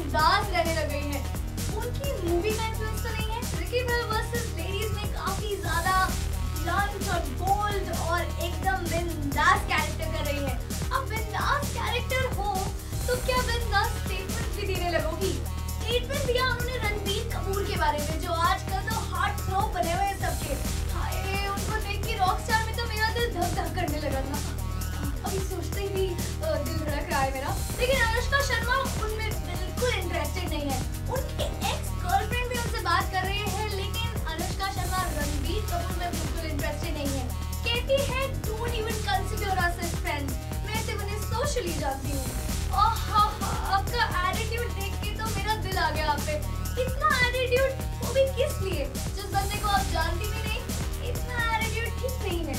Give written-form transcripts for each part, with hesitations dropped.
बिंदास रहने लग गई हैं। उनकी मूवी का इन्फ्लुएंस तो नहीं है, रिकी बेल वर्सेस लेडीज में काफी ज्यादा ब्लंट और बोल्ड और एकदम बिंदास कैरेक्टर कर रही है। अब बिंदास कैरेक्टर हो तो क्या बिंदास स्टेटमेंट भी देने लगोगी? स्टेटमेंट दिया उन्होंने रणबीर कपूर के बारे में, जो आजकल तो हार्ट थ्रो बने हुए हैं सबके। हाय, उनको देख के रॉकस्टार में तो मेरा दिल धक धक करने लगा था। अभी सोचते ही दिल धड़क रहा है मेरा। लेकिन अनुष्का शर्मा उनमें बिल्कुल इंटरेस्टेड नहीं है। उनके एक्स गर्लफ्रेंड भी उनसे बात कर रहे हैं, लेकिन अनुष्का शर्मा रणबीर कपूर में बिल्कुल इंटरेस्टेड नहीं है। कहती है don't even consider us as friends, मैं सिर्फ उन्हें सोशली जानती हूँ। आपका एटीट्यूड देख के तो मेरा दिल आ गया आप पे। इतना एटीट्यूड, वो भी किस लिए, जिस बंदे को आप जानती भी नहीं। इतना एटीट्यूड ठीक नहीं है।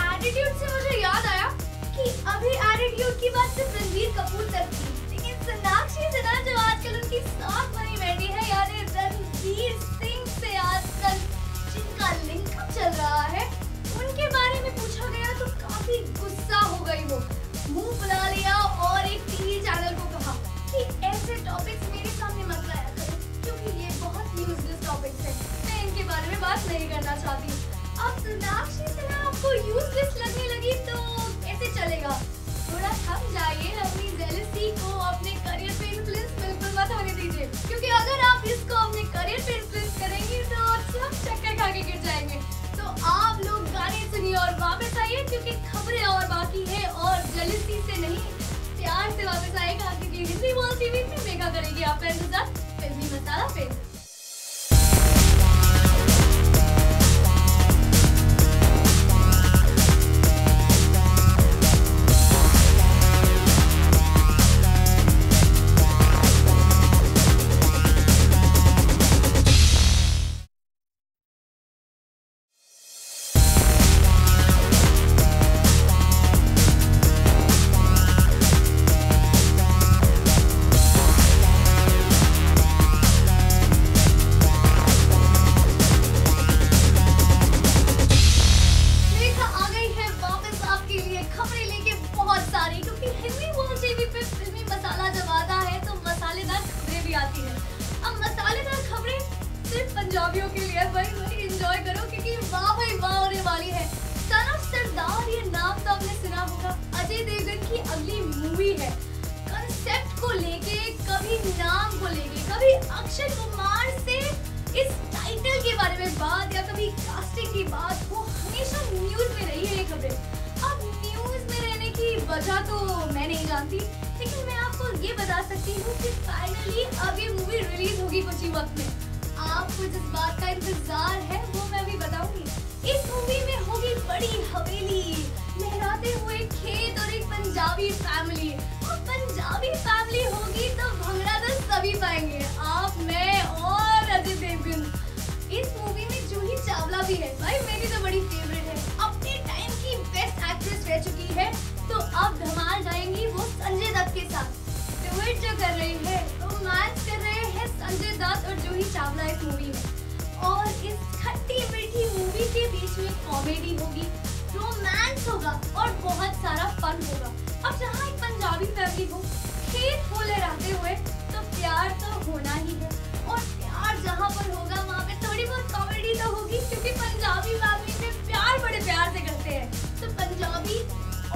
एटीट्यूड से मुझे याद आया कि अभी एटीट्यूड की बात सिर्फ रणबीर कपूर तक थी, लेकिन सोनाक्षी सिन्हा जो आजकल उनकी साथ बनी बैठी है, यानी रणवीर सिंह से आजकल जिनका लिंकअप चल रहा है, उनके बारे में पूछा गया तो काफी गुस्सा हो गई। वो मुंह फुला लिया और एक टीवी चैनल को कहा कि ऐसे टॉपिक्स मेरे सामने मत लाया करो, क्योंकि ये बहुत यूजलेस टॉपिक्स हैं, मैं इनके बारे में बात नहीं करना चाहती। अब सोनाक्षी सिन्हा आपको यूजलेस लगने लगी तो कैसे चलेगा? थोड़ा थम जाइए, अपनी जेलसी को अपने करियर पे इन्फ्लुएंस बिल्कुल मत होने दीजिए, क्योंकि अगर आप इसको अपने करियर पे इन्फ्लुएंस करेंगे तो सब चक्कर खा के गिर जाएंगे। तो आप लोग गाने सुनिए और वापस आइए, क्योंकि खबरें और बाकी है और जेलसी से नहीं, प्यार से वापस आएगा, क्योंकि हिंदी बोल टीवी में मेगा करेगी आपका इंतजार फिल्मी मसाला पे। पंजाबियों के लिए भाई एंजॉय करो, क्योंकि वाह भाई वाह होने वाली है। सन ऑफ सरदार, ये नाम तो आपने सुना होगा, अजय देवगन की अगली मूवी है। कंसेप्ट को लेके, कभी नाम को लेके, कभी अक्षय कुमार से इस टाइटल के बारे में बात या कभी कास्टिंग की बात हो, हमेशा न्यूज में रही है ये खबरें। अब न्यूज में रहने की वजह तो मैं नहीं जानती, लेकिन मैं आपको ये बता सकती हूँ कि फाइनली अब ये मूवी रिलीज होगी कुछ ही वक्त में। आपको जिस बात का इंतजार है वो मैं अभी बताऊंगी। इस मूवी में होगी बड़ी हवेली, लहराते हुए खेत और एक पंजाबी फैमिली। और पंजाबी फैमिली होगी तो भंगड़ा तो सभी पाएंगे, आप, मैं और अजय देवगन। इस मूवी में जूही चावला भी है, भाई मेरी तो बड़ी फेवरेट है, अपने टाइम की बेस्ट एक्ट्रेस रह चुकी है। तो अब धमाल जाएंगी वो संजय दत्त के साथ। ट्विट जो कर रही है, रोमांस कर रहे हैं संजय दत्त और जूही चावला इस मूवी में। और इस खट्टी मीठी मूवी के बीच में कॉमेडी होगी, रोमांस होगा और बहुत सारा फन होगा। अब जहाँ एक पंजाबी फैमिली हो, खेत हो लहराते हुए, तो प्यार तो होना ही है। और प्यार जहाँ पर होगा वहाँ पे थोड़ी बहुत कॉमेडी तो होगी, क्योंकि पंजाबी फैमिली में प्यार बड़े प्यार से करते हैं। तो पंजाबी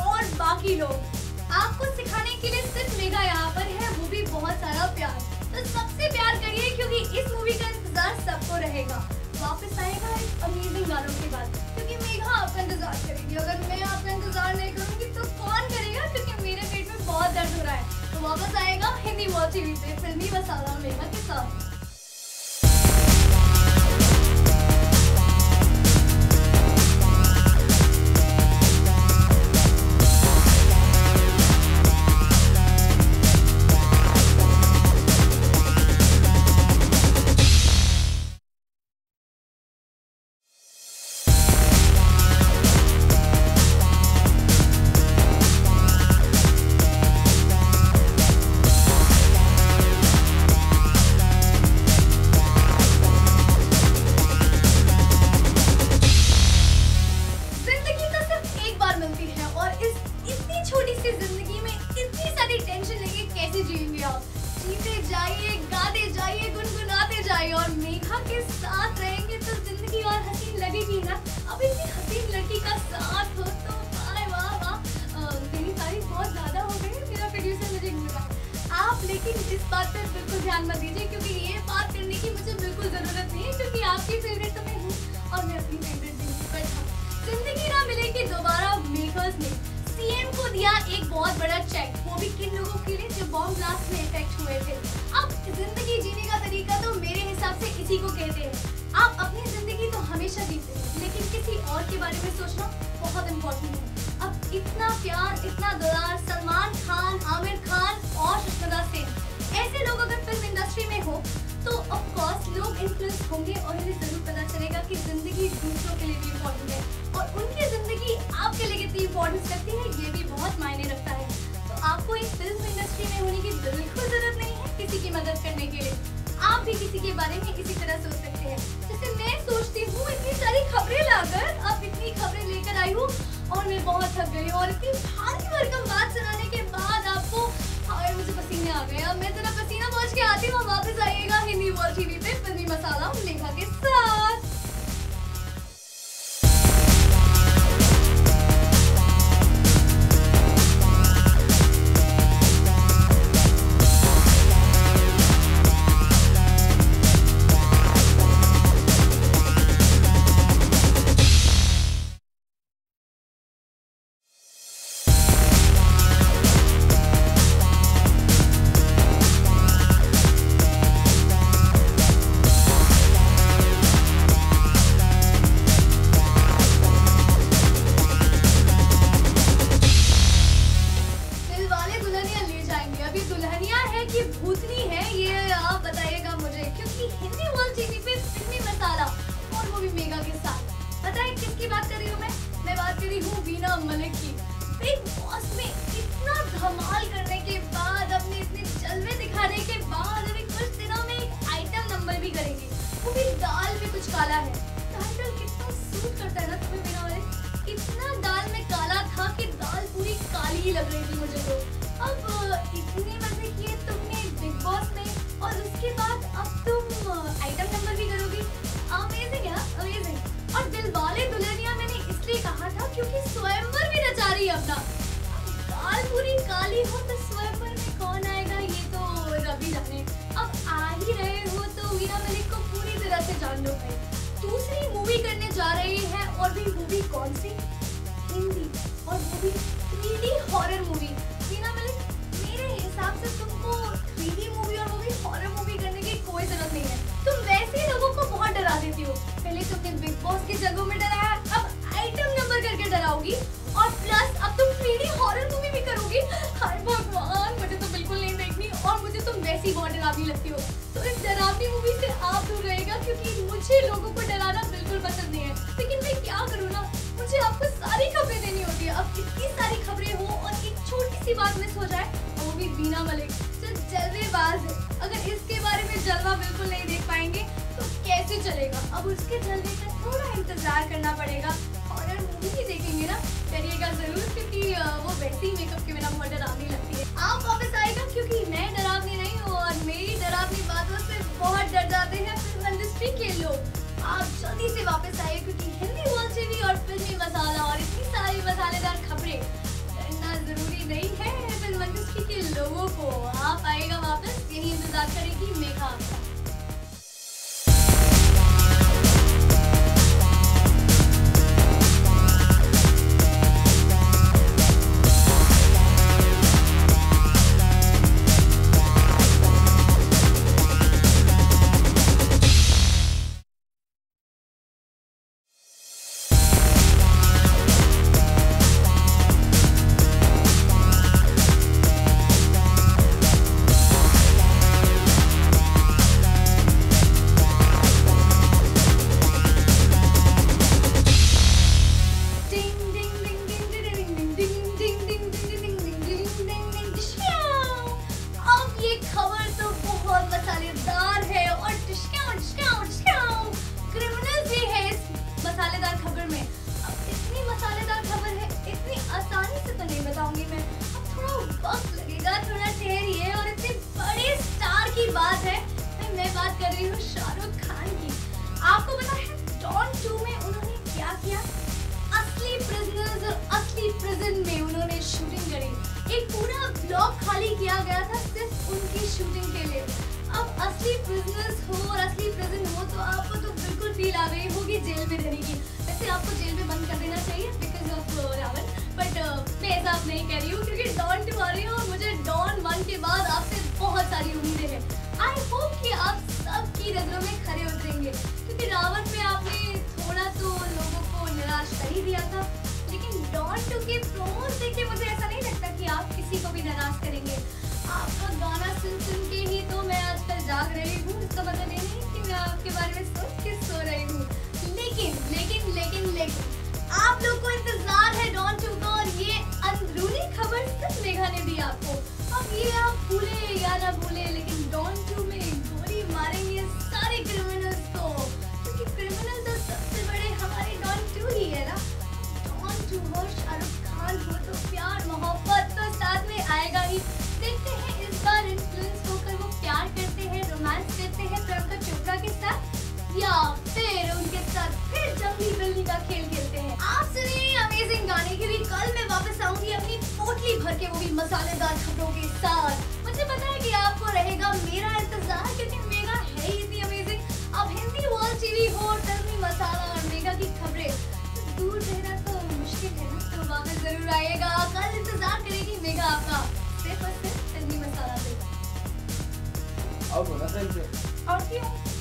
और बाकी लोग आपको सिखाने के लिए सिर्फ मेगा यहाँ पर है, वो भी बहुत सारा प्यार। तो सबसे प्यार करिए, क्योंकि इस मूवी का इंतजार सबको रहेगा। वापस आएगा एक अमेजिंग गानों के बाद, क्योंकि मेगा आपका इंतजार करेगी। अगर मैं आपका इंतजार नहीं करूंगी तो कौन करेगा, क्योंकि मेरे पेट में बहुत दर्द हो रहा है। तो वापस आएगा हिंदी वॉच टीवी पे फिल्मी मसाला मेगा के साथ। नेहा के साथ रहेंगे तो जिंदगी और हसीन लगेगी ना। अब इतनी हसीन लड़की का साथ हो तो वाह वाह। मेरी तारीफ बहुत ज्यादा हो गई, मेरा प्रोड्यूसर मुझे घूर रहा है। आप लेकिन इस बात पर बिल्कुल ध्यान मत दीजिए, क्योंकि ये बात करने की मुझे बिल्कुल जरूरत नहीं है, क्योंकि आपकी फेवरेट तो मैं हूँ और मैं अपनी फेवरेट भी हूँ। बट जिंदगी ना मिलेगी दोबारा मेकर्स ने सीएम को दिया एक बहुत बड़ा चेक, वो भी किन लोगों के लिए जो बॉम्ब ब्लास्ट में इफेक्ट हुए थे। अब जिंदगी जीने का तरीका तो मेरे हिसाब से इसी को कहते हैं। आप अपनी जिंदगी तो हमेशा जीते हैं, लेकिन किसी और के बारे में सोचना बहुत इम्पोर्टेंट है। अब इतना प्यार, इतना दुलार सलमान खान, आमिर खान और सुष्मिता सेन ऐसे लोग अगर फिल्म इंडस्ट्री में हो तो ऑफ कोर्स लोग इन्फ्लुएंस होंगे और उन्हें जरूर पता चलेगा कि जिंदगी दूसरों के लिए भी इम्पोर्टेंट है, और उनकी जिंदगी आपके लिए कितनी इम्पोर्टेंस रखती है ये भी बहुत मायने रखता है। तो आपको एक फिल्म इंडस्ट्री में होने की बिल्कुल जरूरत नहीं है किसी की मदद करने के लिए। आप भी किसी के बारे में इसी तरह सोच सकते हैं जैसे मैं सोचती हूँ। इतनी सारी खबरें लाकर, अब इतनी खबरें लेकर आई हूँ और मैं बहुत थक गई, और इतनी भारी भरकम बात सुनाने के बाद आपको मुझे पसीने आ गए। अब मैं जरा पसीना पहुँच के आती हूँ, वापस आइएगा हिंदी वर्ल्ड टीवी पे फिल्मी मसाला नेहा के साथ। दुल्हनिया है कि भूतनी है ये आप बताइएगा मुझे, क्योंकि हिंदी वर्ल्ड टीवी पे फिल्मी मसाला और वो भी मेगा के साथ। पता है किसकी बात कर रही हूँ मैं बात कर रही हूँ वीना मलिक की। बिग बॉस में इतना धमाल करने के बाद, अपने इतने जलवे दिखाने के बाद अभी कुछ दिनों में एक आइटम नंबर भी करेंगी, वो भी दाल में कुछ काला है। टाइटल कितना सूट करता है ना तुम्हें वीना मलिक, इतना दाल में काला था कि दाल पूरी काली ही लग रही थी मुझे तो। अब इतने मजे किए तुमने बिग बॉस में और उसके बाद अब तुम आइटम नंबर भी करोगी। अमेजिंग है, अमेजिंग। और दिलवाले दुल्हनिया मैंने इसलिए कहा था क्योंकि स्वयंवर भी नचा रही है अपना। दाल पूरी काली हो तो स्वयंवर में कौन आएगा ये तो रवि जाने। अब आ ही रहे हो तो वीना मलिक को पूरी तरह से जान लो भाई। दूसरी मूवी करने जा रही है, और भी मूवी कौन सी? हिंदी, और वो भी 3D horror movie. Veena Malik मेरे हिसाब से तुमको 3D मूवी और वो भी हॉरर मूवी करने की कोई जरूरत नहीं है। तुम वैसे ही लोगों को बहुत डरा देती हो। पहले तुमने बिग बॉस के जगहों में डराया, अब आइटम नंबर करके डराओगी, और प्लस अब तुम 3D हॉरर मूवी भी करोगी। हाय भगवान, मुझे तो बिल्कुल नहीं देखनी, और मुझे तुम वैसी बहुत डरावनी लगती हो। तो इस डरावनी मूवी से आप दूर रहेगा, क्योंकि मुझे लोगों को डराना बिल्कुल पसंद नहीं है। लेकिन मैं क्या करूँ ना, मुझे आपको सारी खबरें देनी होती है। अब इतनी सारी खबरें हो और एक छोटी सी बात मिस हो जाए, और वो भी वीना मलिक जो जलवेबाज है। अगर इसके बारे में जलवा बिल्कुल नहीं देख पाएंगे तो कैसे चलेगा। अब उसके जलवे का थोड़ा इंतजार करना पड़ेगा। हॉरर मूवी ही देखेंगे ना, डरिएगा जरूर, क्योंकि वो वैसे ही मेकअप के बिना बहुत डरावनी लगती है। आप वापस आएगा, क्योंकि मैं डरावनी नहीं हूँ, और मेरी डरावनी बातों से बहुत डर जाते हैं फिल्म इंडस्ट्री के लोग। आप जल्दी से वापस आइए, क्योंकि हिंदी वर्ल्ड टीवी और फिल्मी मसाला और इतनी सारी मसालेदार खबरें डरना जरूरी नहीं है फिल्म इंडस्ट्री के लोगों को। आप आएगा वापस, यही इंतजार करेगी मेघा आपका। बात है, मैं बात कर रही हूँ शाहरुख खान की। आपको जेल में बंद कर देना चाहिए बिकॉज ऑफ रावण, बट मैं ऐसा आप नहीं कह रही हूँ क्योंकि डॉन 2 आ रही है और मुझे डॉन 1 के बाद आपसे बहुत सारी उम्मीदें हैं। आई होप कि आप सबकी नजरों में खरे उतरेंगे क्योंकि रावण में आपने थोड़ा तो लोगों को निराश कर ही दिया था, लेकिन डॉन 2 के प्रोमोस देख के मुझे ऐसा नहीं लगता कि आप किसी को भी नाराज करेंगे। आपका गाना सुन सुन के ही तो मैं आजकल जाग रही हूँ, इसका मतलब ये नहीं कि मैं आपके बारे में सोच के सो रही हूँ। लेकिन लेकिन लेकिन लेकिन आप लोग को इंतजार है डॉन 2 का और ये अंदरूनी खबर सिर्फ मेघा ने दी आपको। अब ये आप भूले या ना भूले, लेकिन डॉन 2 में गोली मारेंगे सारे क्रिमिनल्स को, क्योंकि क्रिमिनल तो सबसे बड़े हमारे डॉन 2 ही है ना। डॉन 2 हो, शाहरुख खान हो, तो प्यार मोहब्बत तो साथ में आएगा ही। देखते हैं इस बार इन्फ्लुएंस होकर वो प्यार करते हैं, रोमांस करते हैं प्रियंका चोपड़ा के साथ या फिर उनके साथ फिर जंगली बिल्ली का खेल खेलते हैं। आप सुनिए अमेजिंग गाने के लिए कल मैं वापस आऊंगी अपनी पोटली भर के, वो भी मसालेदार खबरों के साथ। मुझे पता है कि आपको रहेगा मेरा इंतजार क्योंकि मेघा है ही इतनी अमेजिंग। अब हिंदी वर्ल्ड टीवी हो, टर्नी मसाला और मेघा की खबरें, तो दूर रहना तो मुश्किल है ना, तो वापस जरूर आइएगा। कल इंतजार करेगी मेघा आपका सिर्फ और सिर्फ टर्नी मसाला से। और बोला सही से। और क्यों?